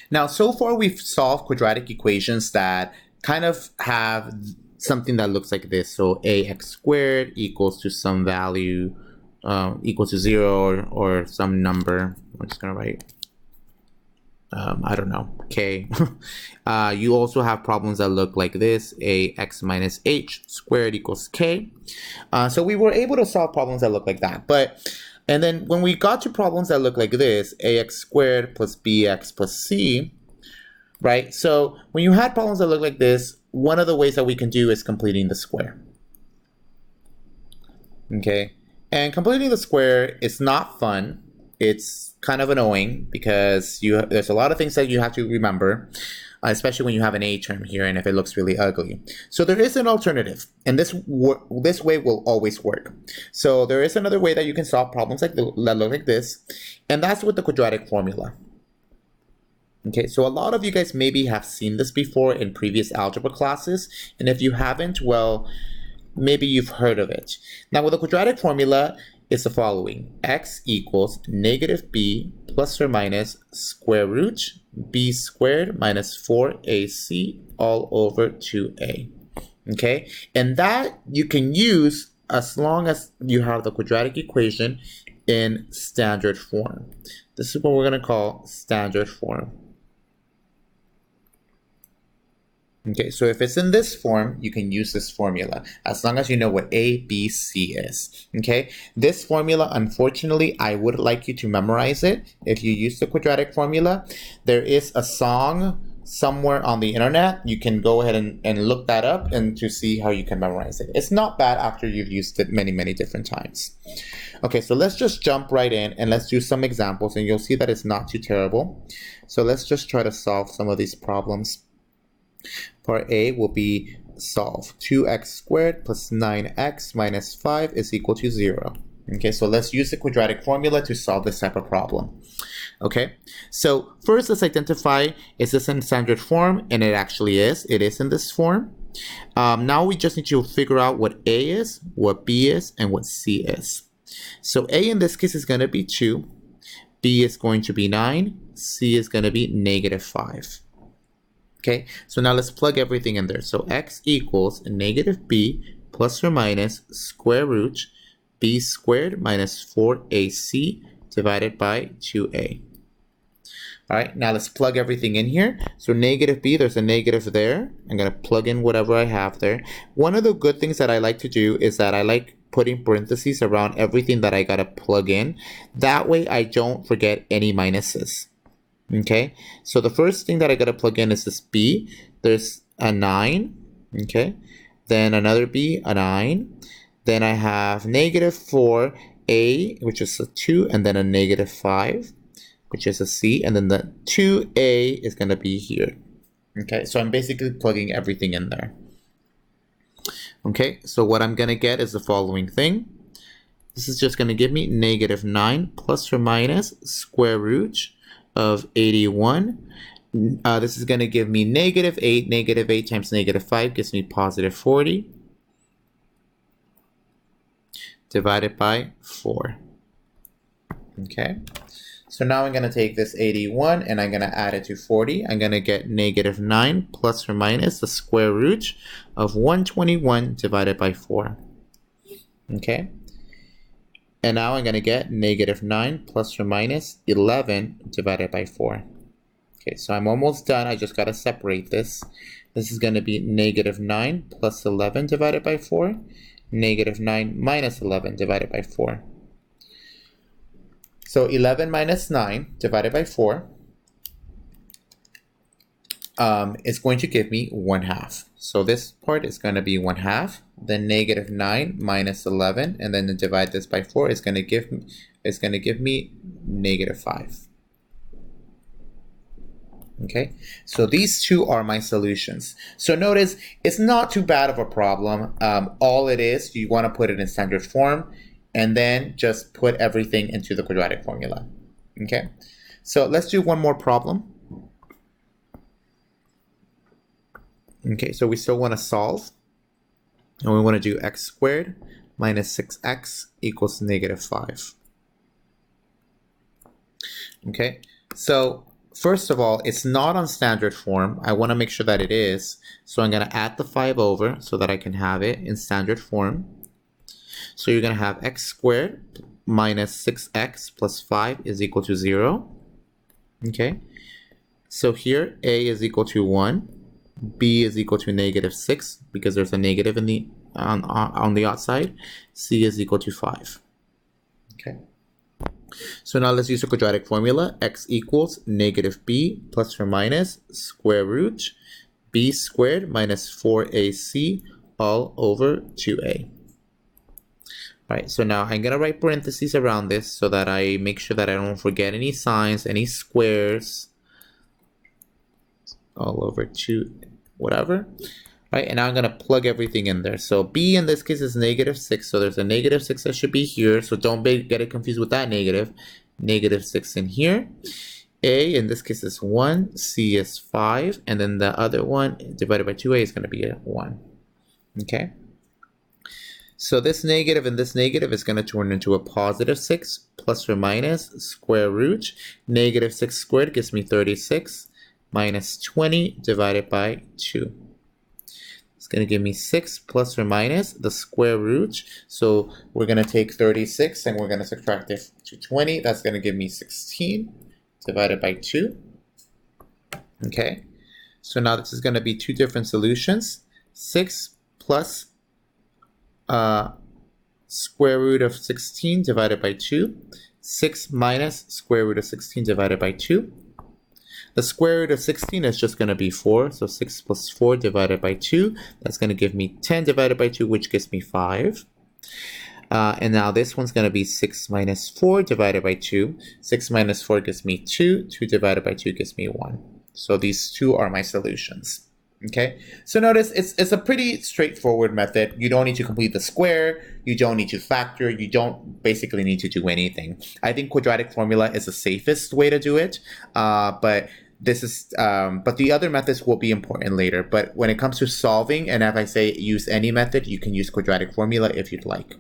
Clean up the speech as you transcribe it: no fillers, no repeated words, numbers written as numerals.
Now, so far we've solved quadratic equations that kind of have something that looks like this. So ax squared equals to some value equal to 0 or some number. I'm just going to write, I don't know, k. You also have problems that look like this, ax minus h squared equals k. So we were able to solve problems that look like that. And then when we got to problems that look like this, ax squared plus bx plus c, right? So when you had problems that look like this, one of the ways that we can do is completing the square. Okay, and completing the square is not fun. It's kind of annoying because there's a lot of things that you have to remember, especially when you have an a term here and if it looks really ugly. So there is an alternative, and this way will always work. So there is another way that you can solve problems that look like this, and that's with the quadratic formula. Okay, so a lot of you guys maybe have seen this before in previous algebra classes, and if you haven't, well, maybe you've heard of it. Now with the quadratic formula, it's the following: x equals negative b plus or minus square root b squared minus 4ac all over 2a. Okay, and that you can use as long as you have the quadratic equation in standard form. This is what we're going to call standard form. Okay, so if it's in this form, you can use this formula as long as you know what A, B, C is. Okay, this formula, unfortunately, I would like you to memorize it. If you use the quadratic formula, there is a song somewhere on the internet. You can go ahead and look that up and to see how you can memorize it. It's not bad after you've used it many, many different times. Okay, so let's just jump right in and let's do some examples, and you'll see that it's not too terrible. So let's just try to solve some of these problems. Part A will be solve 2x squared plus 9x minus 5 is equal to 0. Okay, so let's use the quadratic formula to solve this type of problem. Okay, so first let's identify, is this in standard form? And it actually is. It is in this form. Now we just need to figure out what A is, what B is, and what C is. So A in this case is going to be 2, B is going to be 9, C is going to be negative 5. Okay, so now let's plug everything in there. So x equals negative b plus or minus square root b squared minus 4ac divided by 2a. All right, now let's plug everything in here. So negative b, there's a negative there. I'm going to plug in whatever I have there. One of the good things that I like to do is that I like putting parentheses around everything that I got to plug in. That way I don't forget any minuses. Okay, so the first thing that I gotta plug in is this b. There's a 9, okay, then another b, a 9, then I have negative 4a, which is a 2, and then a negative 5, which is a c, and then the 2a is gonna be here. Okay, so I'm basically plugging everything in there. Okay, so what I'm gonna get is the following thing. This is just gonna give me negative 9 plus or minus square root of 81. This is going to give me negative 8. Negative 8 times negative 5 gives me positive 40 divided by 4. Okay, so now I'm going to take this 81 and I'm going to add it to 40. I'm going to get negative 9 plus or minus the square root of 121 divided by 4. Okay, and now I'm going to get negative 9 plus or minus 11 divided by 4. Okay, so I'm almost done. I just got to separate this. This is going to be negative 9 plus 11 divided by 4. Negative 9 minus 11 divided by 4. So 11 minus 9 divided by 4 is going to give me 1/2. So this part is going to be 1/2. Then negative 9 minus 11, and then divide this by 4 is going to give me negative 5. Okay, so these two are my solutions. So notice it's not too bad of a problem. All it is, you want to put it in standard form, and then just put everything into the quadratic formula. Okay, so let's do one more problem. Okay, so we still want to solve, and we want to do x squared minus 6x equals negative 5. Okay, so First of all, it's not on standard form. I want to make sure that it is. So I'm going to add the 5 over so that I can have it in standard form. So you're going to have x squared minus 6x plus 5 is equal to 0. Okay. So here a is equal to 1. B is equal to negative 6 because there's a negative in the on the outside. C is equal to 5. Okay. So now let's use the quadratic formula. X equals negative b plus or minus square root b squared minus 4ac all over 2a. All right, so now I'm going to write parentheses around this so that I make sure that I don't forget any signs, any squares, all over 2, whatever. Right, and now I'm going to plug everything in there. So b in this case is negative 6, so there's a negative 6 that should be here, so don't get it confused with that negative. Negative 6 in here. A in this case is 1, c is 5, and then the other one divided by 2a is going to be a 1. Okay? So this negative and this negative is going to turn into a positive 6 plus or minus square root. Negative 6 squared gives me 36 minus 20 divided by 2. It's going to give me 6 plus or minus the square root. So we're going to take 36 and we're going to subtract it to 20. That's going to give me 16 divided by 2. Okay. So now this is going to be two different solutions. 6 plus square root of 16 divided by 2. 6 minus square root of 16 divided by 2. The square root of 16 is just going to be 4. So 6 plus 4 divided by 2. That's going to give me 10 divided by 2, which gives me 5. And now this one's going to be 6 minus 4 divided by 2. 6 minus 4 gives me 2. 2 divided by 2 gives me 1. So these two are my solutions. Okay, so notice it's a pretty straightforward method. You don't need to complete the square. You don't need to factor. You don't basically need to do anything. I think quadratic formula is the safest way to do it. But the other methods will be important later. But when it comes to solving, and if I say use any method, you can use quadratic formula if you'd like.